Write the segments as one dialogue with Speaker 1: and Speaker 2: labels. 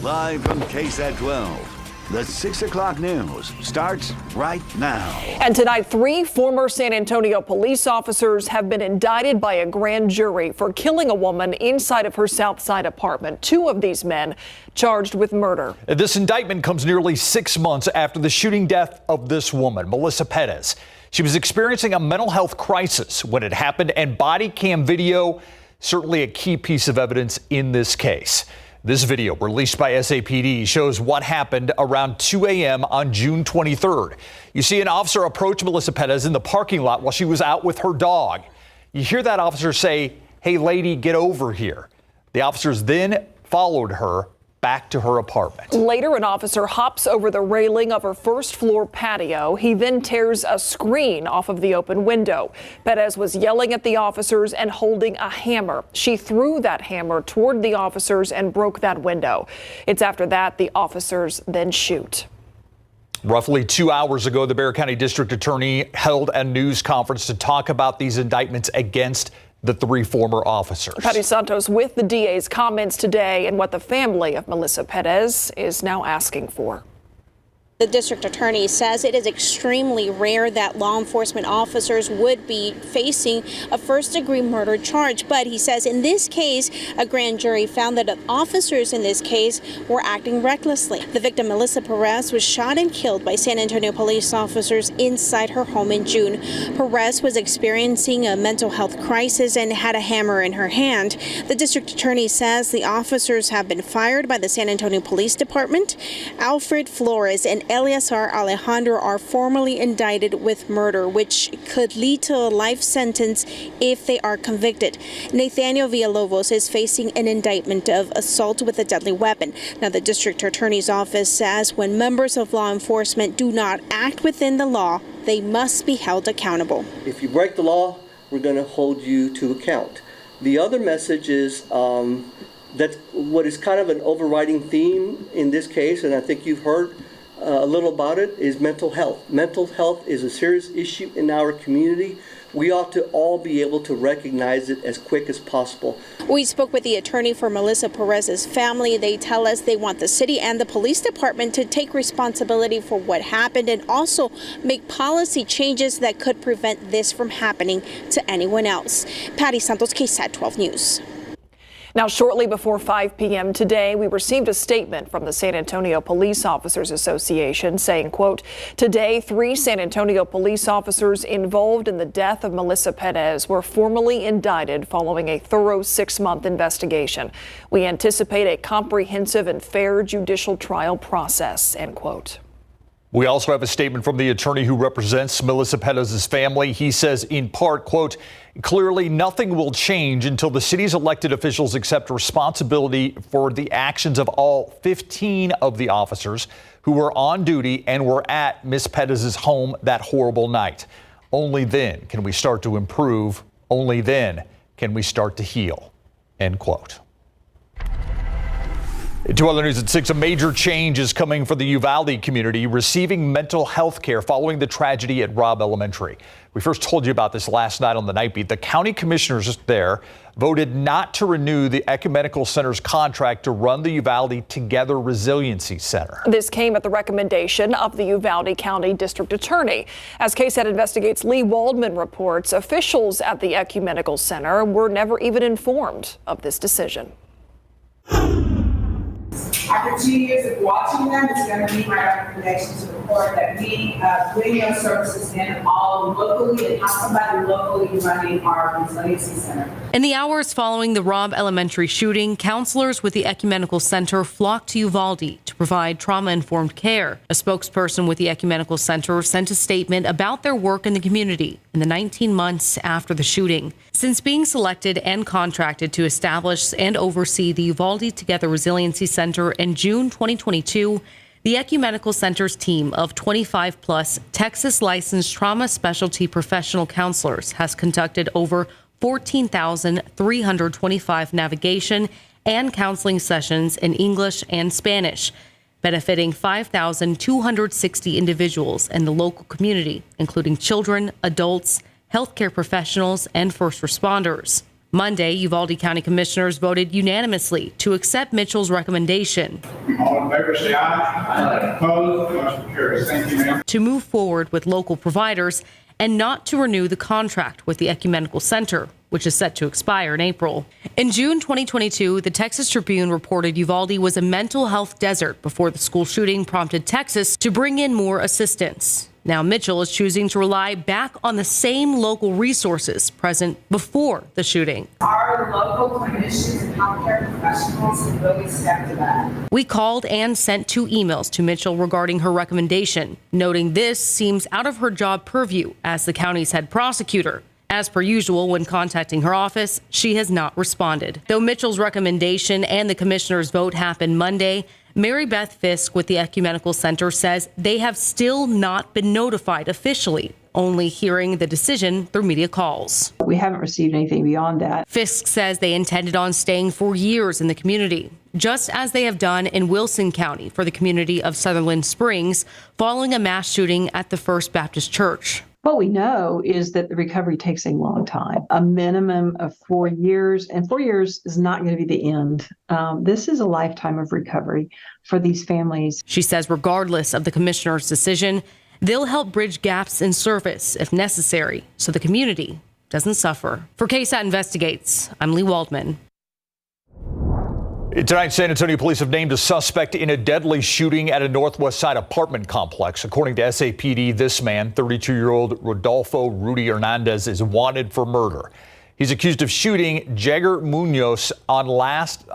Speaker 1: Live from KSAT 12. The 6 o'clock news starts right now.
Speaker 2: And tonight, 3 former San Antonio police officers have been indicted by a grand jury for killing a woman inside of her South Side apartment. 2 of these men charged with murder.
Speaker 3: This indictment comes nearly 6 months after the shooting death of this woman, Melissa Perez. She was experiencing a mental health crisis when it happened, and body cam video, certainly a key piece of evidence in this case. This video, released by SAPD, shows what happened around 2 a.m. on June 23rd. You see an officer approach Melissa Perez in the parking lot while she was out with her dog. You hear that officer say, "Hey, lady, get over here." The officers then followed her back to her apartment.
Speaker 2: Later, an officer hops over the railing of her first-floor patio. He then tears a screen off of the open window. Perez was yelling at the officers and holding a hammer. She threw that hammer toward the officers and broke that window. It's after that the officers then shoot.
Speaker 3: Roughly 2 hours ago, the Bexar County District Attorney held a news conference to talk about these indictments against the 3 former officers.
Speaker 2: Patty Santos with the DA's comments today and what the family of Melissa Perez is now asking for.
Speaker 4: The district attorney says it is extremely rare that law enforcement officers would be facing a first-degree murder charge. But he says in this case, a grand jury found that the officers in this case were acting recklessly. The victim, Melissa Perez, was shot and killed by San Antonio police officers inside her home in June. Perez was experiencing a mental health crisis and had a hammer in her hand. The district attorney says the officers have been fired by the San Antonio Police Department. Alfred Flores and Eleazar Alejandro are formally indicted with murder, which could lead to a life sentence if they are convicted. Nathaniel Villalobos is facing an indictment of assault with a deadly weapon. Now, the district attorney's office says when members of law enforcement do not act within the law, they must be held accountable.
Speaker 5: If you break the law, we're going to hold you to account. The other message is that what is kind of an overriding theme in this case, and I think you've heard a little about it, is mental health. Mental health is a serious issue in our community. We ought to all be able to recognize it as quick as possible.
Speaker 4: We spoke with the attorney for Melissa Perez's family. They tell us they want the city and the police department to take responsibility for what happened and also make policy changes that could prevent this from happening to anyone else. Patty Santos, KSAT 12 News.
Speaker 2: Now, shortly before 5 p.m. today, we received a statement from the San Antonio Police Officers Association saying, quote, "Today, 3 San Antonio police officers involved in the death of Melissa Perez were formally indicted following a thorough 6-month investigation. We anticipate a comprehensive and fair judicial trial process," end quote.
Speaker 3: We also have a statement from the attorney who represents Melissa Perez's family. He says, in part, quote, "Clearly nothing will change until the city's elected officials accept responsibility for the actions of all 15 of the officers who were on duty and were at Miss Perez's home that horrible night. Only then can we start to improve. Only then can we start to heal," end quote. To other news at 6, a major change is coming for the Uvalde community receiving mental health care following the tragedy at Robb Elementary. We first told you about this last night on the Night Beat. The county commissioners there voted not to renew the Ecumenical Center's contract to run the Uvalde Together Resiliency Center.
Speaker 2: This came at the recommendation of the Uvalde County District Attorney. As KSAT investigates, Lee Waldman reports officials at the Ecumenical Center were never even informed of this decision.
Speaker 6: After 2 years of watching them, it's going to be my recommendation to the court that we bring those services in all locally and have somebody locally running our resiliency center.
Speaker 7: In the hours following the Robb Elementary shooting, counselors with the Ecumenical Center flocked to Uvalde to provide trauma-informed care. A spokesperson with the Ecumenical Center sent a statement about their work in the community in the 19 months after the shooting. Since being selected and contracted to establish and oversee the Uvalde Together Resiliency Center in June 2022, the Ecumenical Center's team of 25-plus Texas-licensed trauma specialty professional counselors has conducted over 14,325 navigation and counseling sessions in English and Spanish, benefiting 5,260 individuals in the local community, including children, adults, healthcare professionals, and first responders. Monday, Uvalde County Commissioners voted unanimously to accept Mitchell's recommendation.
Speaker 8: All in favor, say aye. Opposed? Motion carries. Thank you, ma'am.
Speaker 7: To move forward with local providers and not to renew the contract with the Ecumenical Center, which is set to expire in April. In June 2022, the Texas Tribune reported Uvalde was a mental health desert before the school shooting prompted Texas to bring in more assistance. Now Mitchell is choosing to rely back on the same local resources present before the shooting.
Speaker 6: Our local clinicians and healthcare professionals have really stepped it up.
Speaker 7: We called and sent 2 emails to Mitchell regarding her recommendation, noting this seems out of her job purview as the county's head prosecutor. As per usual, when contacting her office, she has not responded. Though Mitchell's recommendation and the commissioner's vote happened Monday, Mary Beth Fisk with the Ecumenical Center says they have still not been notified officially, only hearing the decision through media calls.
Speaker 9: We haven't received anything beyond that.
Speaker 7: Fisk says they intended on staying for years in the community, just as they have done in Wilson County for the community of Sutherland Springs following a mass shooting at the First Baptist Church.
Speaker 9: What we know is that the recovery takes a long time, a minimum of 4 years, and 4 years is not going to be the end. This is a lifetime of recovery for these families.
Speaker 7: She says regardless of the commissioner's decision, they'll help bridge gaps in service if necessary so the community doesn't suffer. For KSAT Investigates, I'm Lee Waldman.
Speaker 3: Tonight, San Antonio police have named a suspect in a deadly shooting at a Northwest Side apartment complex. According to SAPD, this man, 32-year-old Rodolfo Rudy Hernandez, is wanted for murder. He's accused of shooting Jagger Munoz on last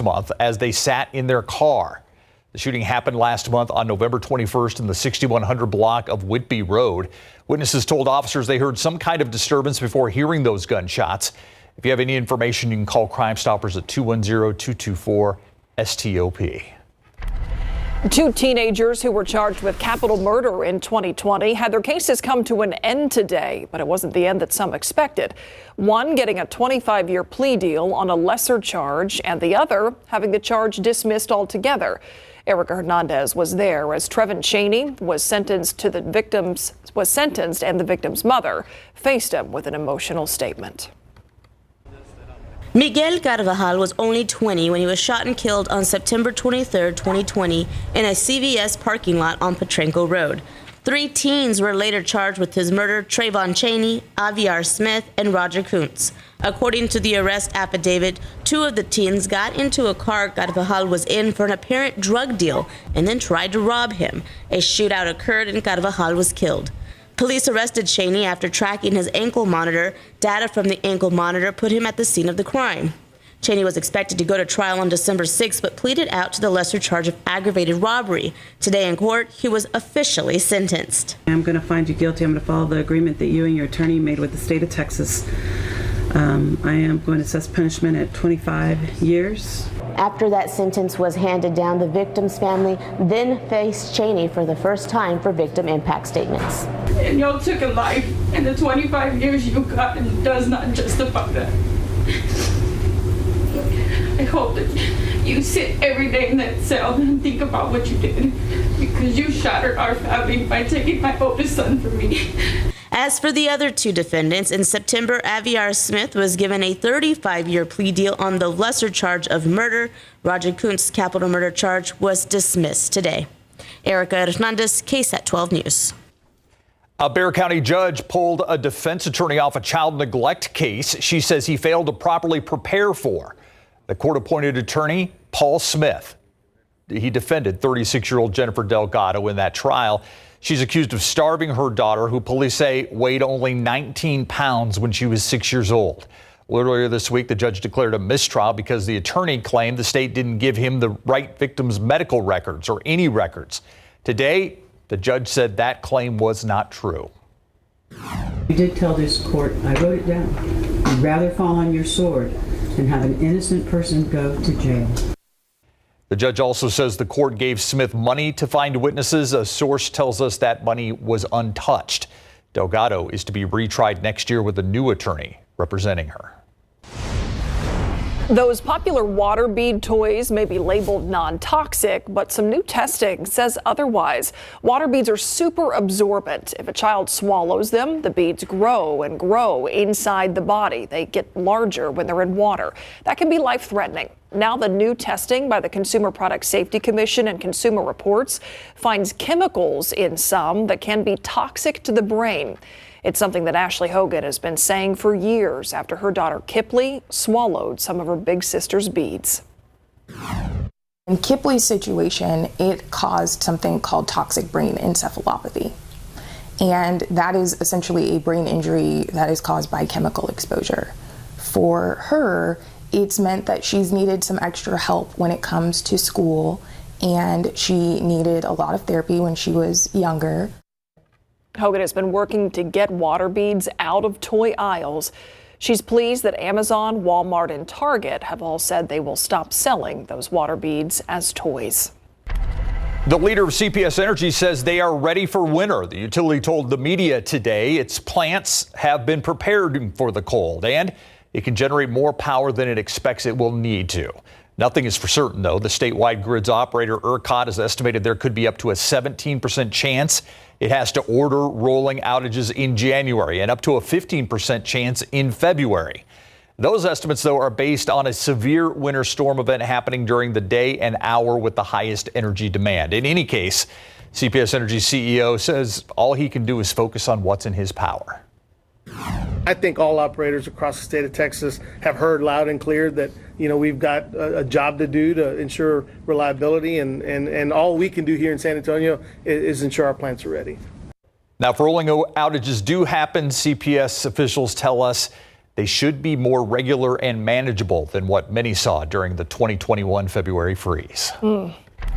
Speaker 3: month as they sat in their car. The shooting happened last month on November 21st in the 6100 block of Whitby Road. Witnesses told officers they heard some kind of disturbance before hearing those gunshots. If you have any information, you can call Crime Stoppers at 210-224-STOP.
Speaker 2: 2 teenagers who were charged with capital murder in 2020 had their cases come to an end today, but it wasn't the end that some expected. One getting a 25-year plea deal on a lesser charge, and the other having the charge dismissed altogether. Erica Hernandez was there as Trevin Chaney was sentenced, and the victim's mother faced him with an emotional statement.
Speaker 10: Miguel Carvajal was only 20 when he was shot and killed on September 23, 2020 in a CVS parking lot on Petrenko Road. 3 teens were later charged with his murder: Trayvon Chaney, Aviar Smith, and Roger Kuntz. According to the arrest affidavit, 2 of the teens got into a car Carvajal was in for an apparent drug deal and then tried to rob him. A shootout occurred and Carvajal was killed. Police arrested Chaney after tracking his ankle monitor. Data from the ankle monitor put him at the scene of the crime. Chaney was expected to go to trial on December 6th, but pleaded out to the lesser charge of aggravated robbery. Today in court, he was officially sentenced.
Speaker 11: I'm going to find you guilty. I'm going to follow the agreement that you and your attorney made with the state of Texas. I am going to assess punishment at 25 years.
Speaker 10: After that sentence was handed down, the victim's family then faced Chaney for the first time for victim impact statements.
Speaker 12: And y'all took a life, and the 25 years you got does not justify that. I hope that you sit every day in that cell and think about what you did, because you shattered our family by taking my oldest son from me.
Speaker 10: As for the other 2 defendants, in September, Aviar Smith was given a 35-year plea deal on the lesser charge of murder. Roger Kuntz's capital murder charge was dismissed today. Erica Hernandez, KSAT 12 News.
Speaker 3: A Bexar County judge pulled a defense attorney off a child neglect case she says he failed to properly prepare for. The court-appointed attorney, Paul Smith, he defended 36-year-old Jennifer Delgado in that trial. She's accused of starving her daughter, who police say weighed only 19 pounds when she was 6 years old. Earlier this week, the judge declared a mistrial because the attorney claimed the state didn't give him the right victim's medical records or any records. Today, the judge said that claim was not true.
Speaker 11: You did tell this court, I wrote it down, you'd rather fall on your sword than have an innocent person go to jail.
Speaker 3: The judge also says the court gave Smith money to find witnesses. A source tells us that money was untouched. Delgado is to be retried next year with a new attorney representing her.
Speaker 2: Those popular water bead toys may be labeled non-toxic, but some new testing says otherwise. Water beads are super absorbent. If a child swallows them, the beads grow and grow inside the body. They get larger when they're in water. That can be life-threatening. Now the new testing by the Consumer Product Safety Commission and Consumer Reports finds chemicals in some that can be toxic to the brain. It's something that Ashley Hogan has been saying for years after her daughter Kipley swallowed some of her big sister's beads.
Speaker 13: In Kipley's situation, it caused something called toxic brain encephalopathy. And that is essentially a brain injury that is caused by chemical exposure. For her, it's meant that she's needed some extra help when it comes to school, and she needed a lot of therapy when she was younger.
Speaker 2: Hogan has been working to get water beads out of toy aisles. She's pleased that Amazon, Walmart, and Target have all said they will stop selling those water beads as toys.
Speaker 3: The leader of CPS Energy says they are ready for winter. The utility told the media today its plants have been prepared for the cold, and it can generate more power than it expects it will need to. Nothing is for certain, though. The statewide grids operator, ERCOT, has estimated there could be up to a 17% chance it has to order rolling outages in January and up to a 15% chance in February. Those estimates, though, are based on a severe winter storm event happening during the day and hour with the highest energy demand. In any case, CPS Energy CEO says all he can do is focus on what's in his power.
Speaker 14: I think all operators across the state of Texas have heard loud and clear that, we've got a job to do to ensure reliability, and all we can do here in San Antonio is ensure our plants are ready.
Speaker 3: Now, if rolling outages do happen, CPS officials tell us they should be more regular and manageable than what many saw during the 2021 February freeze.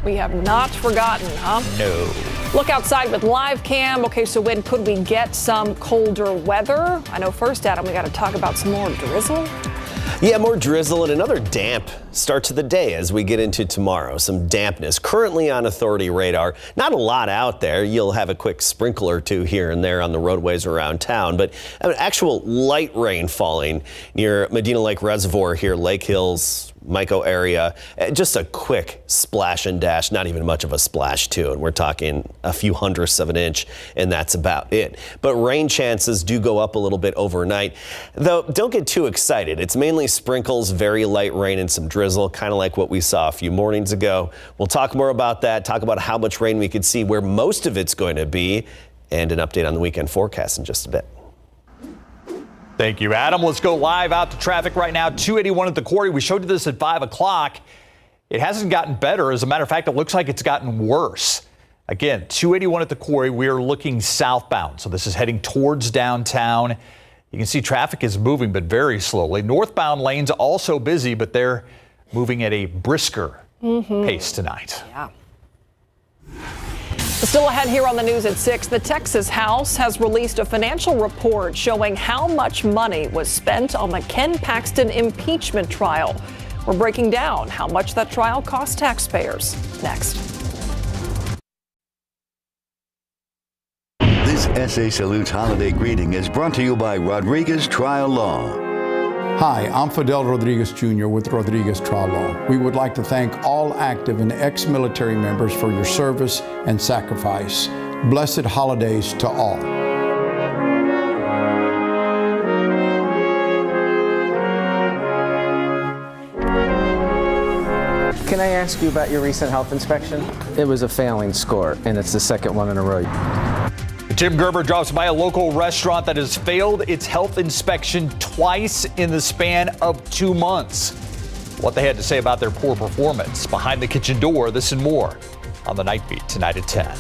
Speaker 2: We have not forgotten, huh?
Speaker 3: No.
Speaker 2: Look outside with live cam. Okay, so when could we get some colder weather? I know first, Adam, we got to talk about some more drizzle.
Speaker 15: Yeah, more drizzle and another damp start to the day as we get into tomorrow. Some dampness currently on authority radar. Not a lot out there. You'll have a quick sprinkle or two here and there on the roadways around town, but actual light rain falling near Medina Lake Reservoir here, Lake Hills, Mico area. Just a quick splash and dash, not even much of a splash too, and we're talking a few hundredths of an inch, and that's about it. But rain chances do go up a little bit overnight, though don't get too excited. It's mainly sprinkles, very light rain, and some drizzle, kind of like what we saw a few mornings ago. We'll talk more about that, talk about how much rain we could see, where most of it's going to be, and an update on the weekend forecast in just a bit.
Speaker 3: Thank you, Adam. Let's go live out to traffic right now. 281 at the quarry. We showed you this at 5 o'clock. It hasn't gotten better. As a matter of fact, it looks like it's gotten worse. Again, 281 at the quarry. We are looking southbound. So this is heading towards downtown. You can see traffic is moving, but very slowly. Northbound lanes also busy, but they're moving at a brisker pace tonight.
Speaker 2: Yeah. Still ahead here on the news at 6, the Texas House has released a financial report showing how much money was spent on the Ken Paxton impeachment trial. We're breaking down how much that trial cost taxpayers. Next.
Speaker 1: This SA Salutes holiday greeting is brought to you by Rodriguez Trial Law.
Speaker 16: Hi, I'm Fidel Rodriguez Jr. with Rodriguez Trial Law. We would like to thank all active and ex-military members for your service and sacrifice. Blessed holidays to all.
Speaker 17: Can I ask you about your recent health inspection? It was a failing score, and it's the second one in a row.
Speaker 3: Tim Gerber drops by a local restaurant that has failed its health inspection twice in the span of 2 months. What they had to say about their poor performance. Behind the kitchen door, this and more on the Night Beat tonight at 10.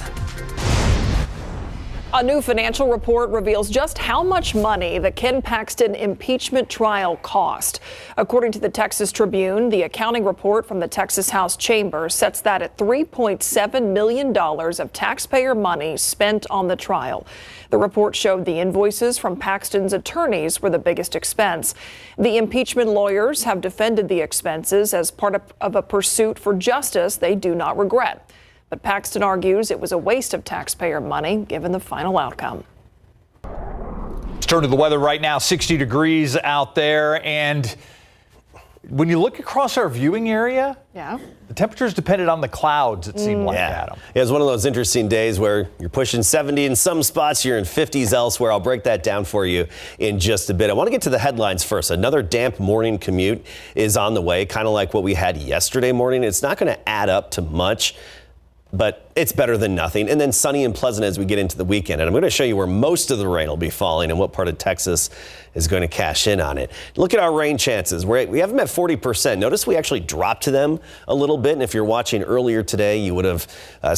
Speaker 2: A new financial report reveals just how much money the Ken Paxton impeachment trial cost. According to the Texas Tribune, the accounting report from the Texas House Chamber sets that at $3.7 million of taxpayer money spent on the trial. The report showed the invoices from Paxton's attorneys were the biggest expense. The impeachment lawyers have defended the expenses as part of a pursuit for justice they do not regret. But Paxton argues it was a waste of taxpayer money given the final outcome.
Speaker 3: Let's turn to the weather right now. 60 degrees out there, and when you look across our viewing area,
Speaker 2: Yeah.
Speaker 3: the temperatures depended on the clouds, it seemed like, Adam.
Speaker 15: It was one of those interesting days where you're pushing 70 in some spots, you're in 50s elsewhere. I'll break that down for you in just a bit. I want to get to the headlines first. Another damp morning commute is on the way, kind of like what we had yesterday morning. It's not going to add up to much, but it's better than nothing. And then sunny and pleasant as we get into the weekend. And I'm going to show you where most of the rain will be falling and what part of Texas is going to cash in on it. Look at our rain chances. We have them at 40%. Notice we actually dropped to them a little bit. And if you're watching earlier today, you would have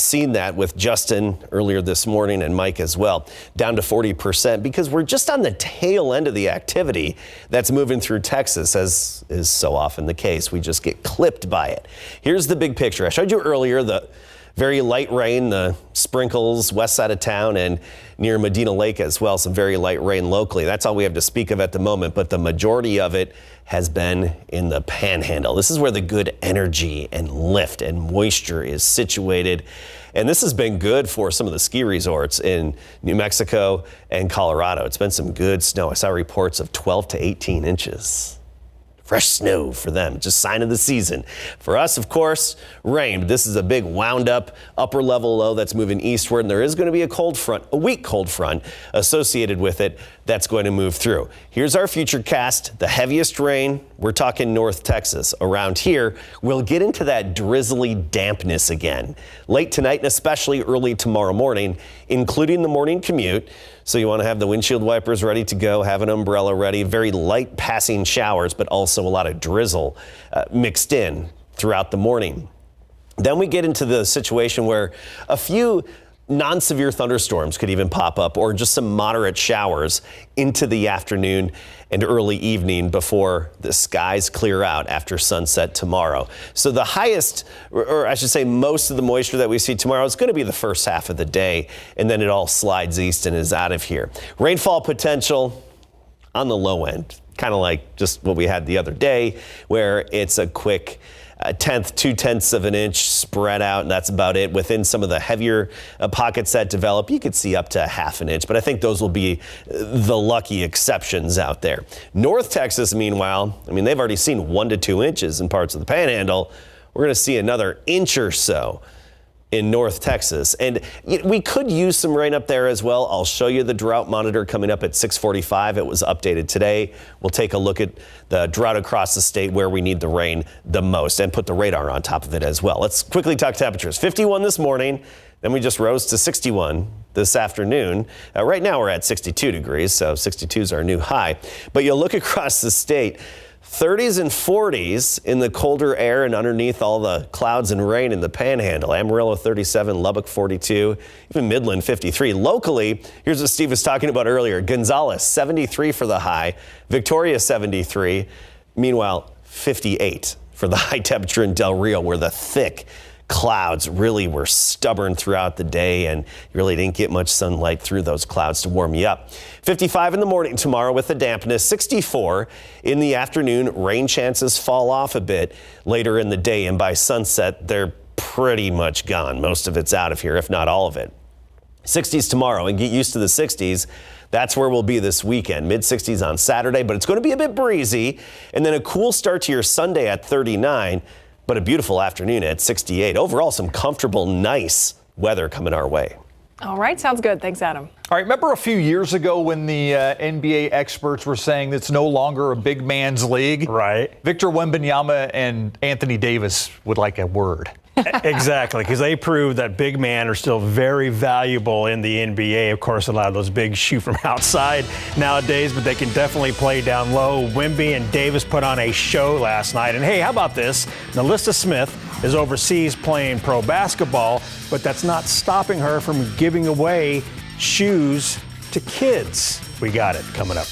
Speaker 15: seen that with Justin earlier this morning and Mike as well, down to 40% because we're just on the tail end of the activity that's moving through Texas, as is so often the case. We just get clipped by it. Here's the big picture. I showed you earlier the very light rain, the sprinkles west side of town and near Medina Lake as well. Some very light rain locally. That's all we have to speak of at the moment, but the majority of it has been in the Panhandle. This is where the good energy and lift and moisture is situated. And this has been good for some of the ski resorts in New Mexico and Colorado. It's been some good snow. I saw reports of 12 to 18 inches. Fresh snow for them, just sign of the season. For us, of course, rain. This is a big wound up upper level low that's moving eastward, and there is going to be a cold front, a weak cold front associated with it that's going to move through. Here's our future cast. The heaviest rain, we're talking North Texas. Around here, we'll get into that drizzly dampness again. Late tonight and especially early tomorrow morning, including the morning commute. So you want to have the windshield wipers ready to go, have an umbrella ready, very light passing showers, but also a lot of drizzle mixed in throughout the morning. Then we get into the situation where a few non-severe thunderstorms could even pop up, or just some moderate showers into the afternoon and early evening before the skies clear out after sunset tomorrow. So the highest, or I should say most of the moisture that we see tomorrow is going to be the first half of the day, and then it all slides east and is out of here. Rainfall potential on the low end, kind of like just what we had the other day, where it's a quick 2/10 of an inch spread out, and that's about it. Within some of the heavier pockets that develop, you could see up to ½ an inch, but I think those will be the lucky exceptions out there. North Texas, meanwhile, I mean, they've already seen 1 to 2 inches in parts of the Panhandle. We're going to see another inch or so in North Texas. And we could use some rain up there as well. I'll show you the drought monitor coming up at 6:45. It was updated today. We'll take a look at the drought across the state where we need the rain the most and put the radar on top of it as well. Let's quickly talk temperatures. 51 this morning, then we just rose to 61 this afternoon. Right now we're at 62 degrees, so 62 is our new high. But you'll look across the state, 30s and 40s in the colder air and underneath all the clouds and rain in the Panhandle. Amarillo 37, Lubbock 42, even Midland 53. Locally, here's what Steve was talking about earlier. Gonzales 73 for the high, Victoria 73. Meanwhile, 58 for the high temperature in Del Rio, where the thick clouds really were stubborn throughout the day, and you really didn't get much sunlight through those clouds to warm you up. 55 in the morning tomorrow with the dampness. 64 in the afternoon. Rain chances fall off a bit later in the day, and by sunset, they're pretty much gone. Most of it's out of here, if not all of it. 60s tomorrow, and get used to the 60s. That's where we'll be this weekend. Mid-60s on Saturday, but it's going to be a bit breezy, and then a cool start to your Sunday at 39. But a beautiful afternoon at 68. Overall, some comfortable, nice weather coming our way.
Speaker 2: All right, sounds good. Thanks, Adam.
Speaker 3: All right, remember a few years ago when the NBA experts were saying it's no longer a big man's league?
Speaker 18: Right.
Speaker 3: Victor Wembanyama and Anthony Davis would like a word.
Speaker 18: Exactly, because they proved that big men are still very valuable in the NBA. Of course, a lot of those bigs shoot from outside nowadays, but they can definitely play down low. Wemby and Davis put on a show last night. And hey, how about this? Nalissa Smith is overseas playing pro basketball, but that's not stopping her from giving away shoes to kids. We got it coming up.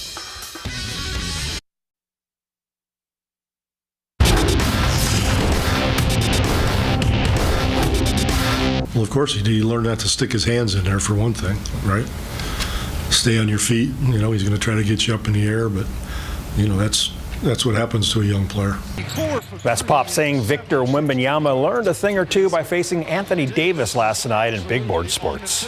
Speaker 19: Well, of course, he learned not to stick his hands in there, for one thing, right? Stay on your feet. You know, he's going to try to get you up in the air, but, you know, that's what happens to a young player.
Speaker 18: That's Pop saying Victor Wembanyama learned a thing or two by facing Anthony Davis last night in big board sports.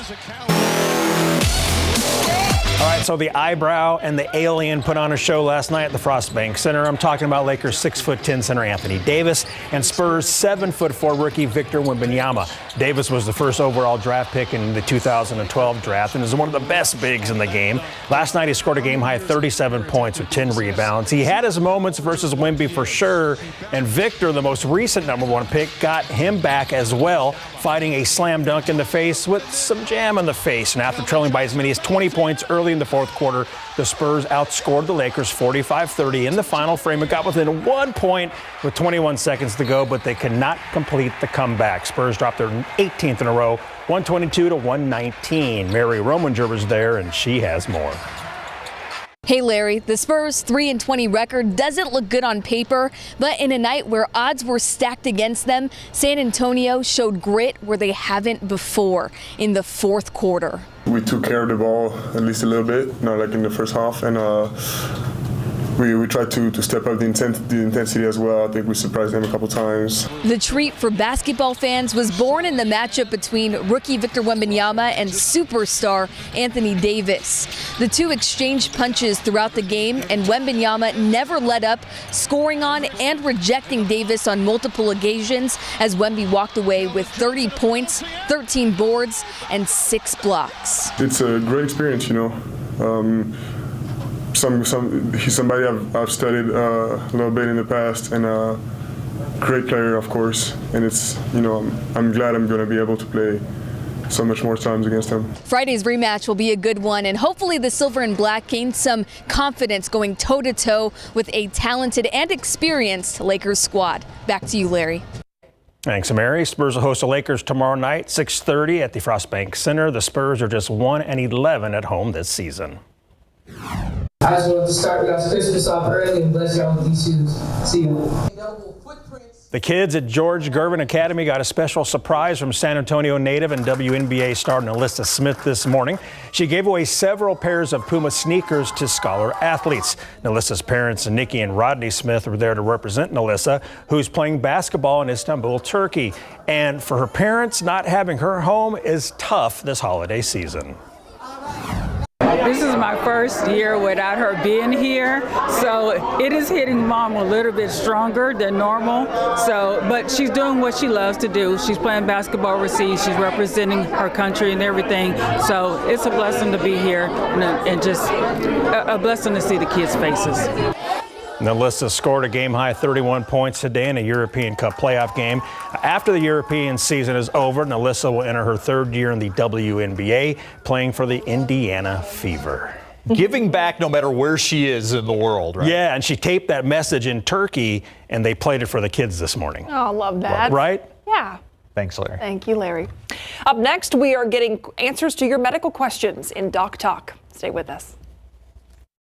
Speaker 18: All right, so the eyebrow and the alien put on a show last night at the Frostbank Center. I'm talking about Lakers 6'10" center Anthony Davis and Spurs 7'4" rookie Victor Wembanyama. Davis was the first overall draft pick in the 2012 draft and is one of the best bigs in the game. Last night he scored a game-high 37 points with 10 rebounds. He had his moments versus Wemby for sure, and Victor, the most recent #1 pick, got him back as well, fighting a slam dunk in the face with some jam in the face. And after trailing by as many as 20 points early in the fourth quarter, the Spurs outscored the Lakers 45-30 in the final frame. It got within 1 point with 21 seconds to go, but they could not complete the comeback. Spurs dropped their 18th in a row, 122-119. Mary Rominger was there, and she has more.
Speaker 20: Hey Larry, the Spurs' 3-20 record doesn't look good on paper, but in a night where odds were stacked against them, San Antonio showed grit where they haven't before in the fourth quarter.
Speaker 21: We took care of the ball at least a little bit, not like in the first half, and we tried to step up the intensity as well. I think we surprised them a couple times.
Speaker 20: The treat for basketball fans was born in the matchup between rookie Victor Wembanyama and superstar Anthony Davis. The two exchanged punches throughout the game, and Wembanyama never let up, scoring on and rejecting Davis on multiple occasions as Wemby walked away with 30 points, 13 boards, and 6 blocks.
Speaker 21: It's a great experience, you know. He's somebody I've studied a little bit in the past, and a great player, of course. And it's, you know, I'm glad I'm going to be able to play so much more times against him.
Speaker 20: Friday's rematch will be a good one, and hopefully the Silver and Black gain some confidence going toe-to-toe with a talented and experienced Lakers squad. Back to you, Larry.
Speaker 18: Thanks, Mary. Spurs will host the Lakers tomorrow night, 6:30 at the Frostbank Center. The Spurs are just 1-11 at home this season.
Speaker 22: I just wanted to start y'all's Christmas off early and bless y'all with these shoes. See you.
Speaker 18: The kids at George Gervin Academy got a special surprise from San Antonio native and WNBA star Nalissa Smith this morning. She gave away several pairs of Puma sneakers to scholar athletes. Nalissa's parents, Nikki and Rodney Smith, were there to represent Nalissa, who's playing basketball in Istanbul, Turkey. And for her parents, not having her home is tough this holiday season.
Speaker 23: This is my first year without her being here, so it is hitting Mom a little bit stronger than normal. But she's doing what she loves to do. She's playing basketball overseas. She's representing her country and everything. So it's a blessing to be here and just a blessing to see the kids' faces.
Speaker 18: Nalissa scored a game-high 31 points today in a European Cup playoff game. After the European season is over, Nalissa will enter her third year in the WNBA, playing for the Indiana Fever.
Speaker 3: Giving back no matter where she is in the world, right?
Speaker 18: Yeah, and she taped that message in Turkey, and they played it for the kids this morning.
Speaker 2: Oh, I love that.
Speaker 18: Right?
Speaker 2: Yeah.
Speaker 3: Thanks, Larry.
Speaker 2: Thank you, Larry. Up next, we are getting answers to your medical questions in Doc Talk. Stay with us.